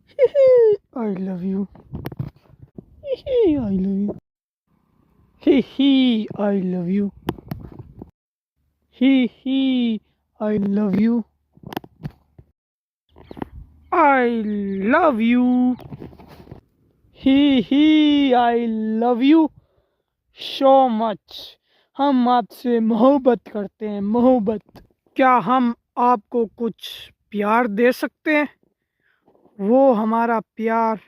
I love you. I love you. I love you. I love you. I love you. I love you so much. हम आपसे मोहब्बत करते हैं, मोहब्बत। क्या हम आपको कुछ प्यार दे सकते हैं? वो हमारा प्यार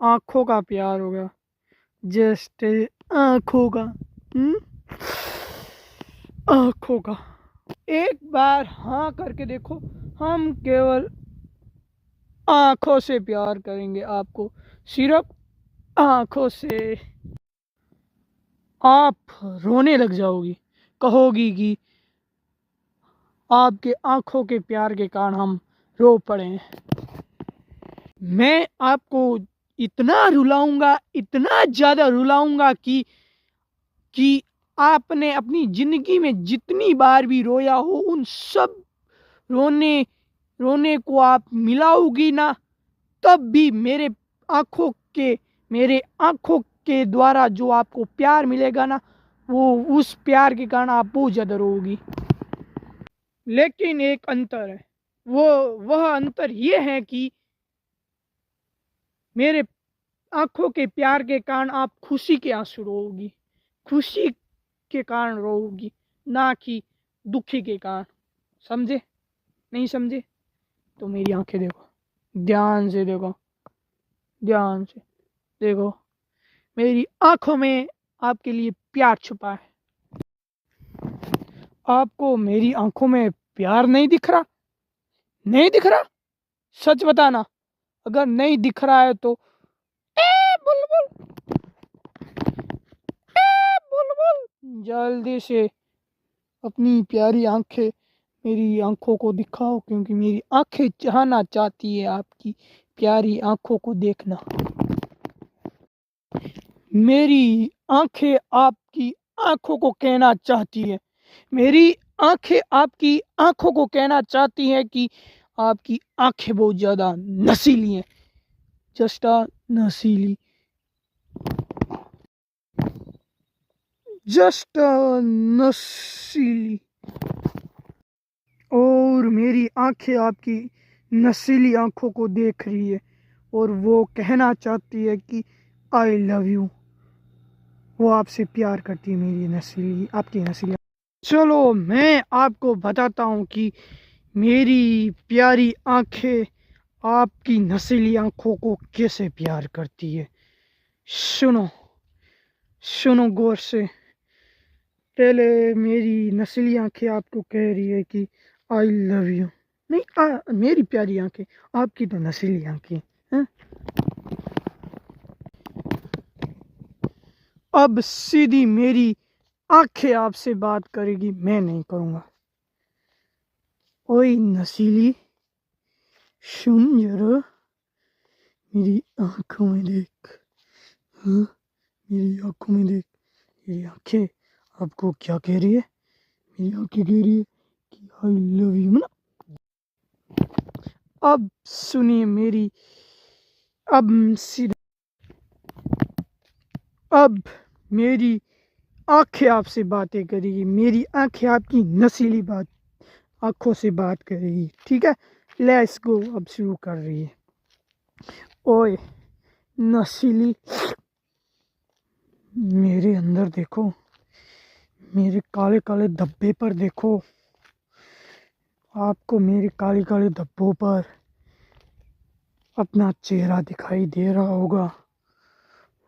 आँखों का प्यार होगा, जस्ट आँखों का। आँखों का। एक बार हाँ करके देखो, हम केवल आँखों से प्यार करेंगे आपको, सिर्फ आँखों से। आप रोने लग जाओगी, कहोगी कि आपके आँखों के प्यार के कारण हम रो पड़े हैं। मैं आपको इतना रुलाऊंगा, इतना ज़्यादा रुलाऊंगा कि आपने अपनी ज़िंदगी में जितनी बार भी रोया हो, उन सब रोने को आप मिलाओगी ना, तब भी मेरे आँखों के द्वारा जो आपको प्यार मिलेगा ना, वो उस प्यार के कारण आप बहुत ज़्यादा रोओगी। लेकिन एक अंतर है, वह अंतर ये है कि मेरे आँखों के प्यार के कारण आप खुशी के आंसू रोओगी, खुशी के कारण रोओगी, ना कि दुखी के कारण। समझे? नहीं समझे? तो मेरी आंखें देखो, ध्यान से देखो, ध्यान से देखो। मेरी आंखों में आपके लिए प्यार छुपा है। आपको मेरी आंखों में प्यार नहीं दिख रहा? नहीं दिख रहा? सच बताना। अगर नहीं दिख रहा है तो बुलबुल, बुलबुल, जल्दी से अपनी प्यारी आंखें मेरी आंखों को दिखाओ, क्योंकि मेरी आंखें चाहना चाहती है आपकी प्यारी आंखों को देखना। मेरी आंखें आपकी आंखों को कहना चाहती है, मेरी आंखें आपकी आंखों को कहना चाहती हैं कि आपकी आंखें बहुत ज़्यादा नशीली हैं, जस्ट नशीली, जस्ट नशीली। और मेरी आंखें आपकी नशीली आंखों को देख रही है और वो कहना चाहती है कि आई लव यू। वो आपसे प्यार करती है, मेरी नस्ली, आपकी नस्ली। चलो मैं आपको बताता हूँ कि मेरी प्यारी आंखें आपकी नस्ली आंखों को कैसे प्यार करती है। सुनो, सुनो गौर से। पहले मेरी नस्ली आंखें आपको कह रही है कि आई लव यू। नहीं, मेरी प्यारी आंखें, आपकी तो नस्ली आंखें हैं। अब सीधी मेरी आंखें आपसे बात करेगी, मैं नहीं करूँगा। ओए नसीली, सुन जरा, मेरी आंखों में देख। हाँ, मेरी आंखों में देख। मेरी आंखें आपको क्या कह रही है? मेरी आंखें कह रही है कि आई लव यू ना। अब सुनिए मेरी, अब सीधा, अब मेरी आंखें आपसे बातें करेगी, मेरी आंखें आपकी नसीली बात आंखों से बात करेगी। ठीक है, लेट्स गो। अब शुरू कर रही है। ओए नसीली, मेरे अंदर देखो, मेरे काले काले धब्बे पर देखो। आपको मेरे काले काले धब्बों पर अपना चेहरा दिखाई दे रहा होगा।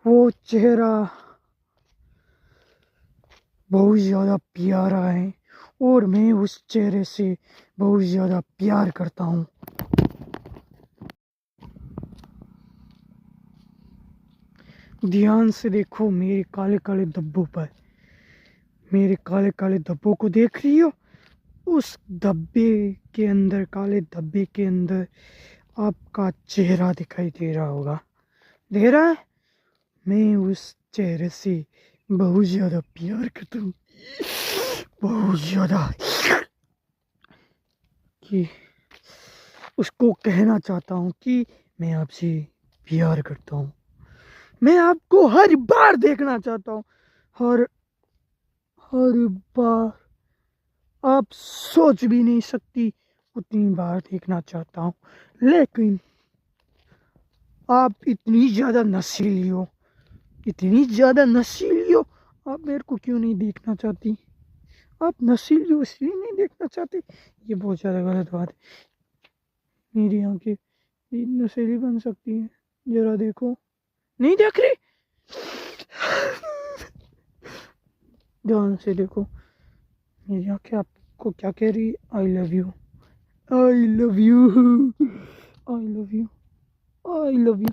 वो चेहरा बहुत ज़्यादा प्यारा है और मैं उस चेहरे से बहुत ज़्यादा प्यार करता हूँ। ध्यान से देखो मेरे काले काले धब्बों पर। मेरे काले काले धब्बों को देख रही हो? उस धब्बे के अंदर, काले धब्बे के अंदर आपका चेहरा दिखाई दे रहा होगा। दे रहा है? मैं उस चेहरे से बहुत ज़्यादा प्यार करता हूँ, बहुत ज़्यादा, कि उसको कहना चाहता हूँ कि मैं आपसे प्यार करता हूँ। मैं आपको हर बार देखना चाहता हूँ। हर हर बार आप सोच भी नहीं सकती उतनी बार देखना चाहता हूँ। लेकिन आप इतनी ज़्यादा नशीली हो, इतनी ज़्यादा नशीली हो, आप मेरे को क्यों नहीं देखना चाहती? आप नशीली हो इसलिए नहीं देखना चाहती? ये बहुत ज़्यादा गलत बात है। मेरी आंखें भी नशीली बन सकती हैं, जरा देखो। नहीं देख रही? ध्यान से देखो, मेरी आंखें आपको क्या कह रही है? I love you, I love you, I love you, I love you.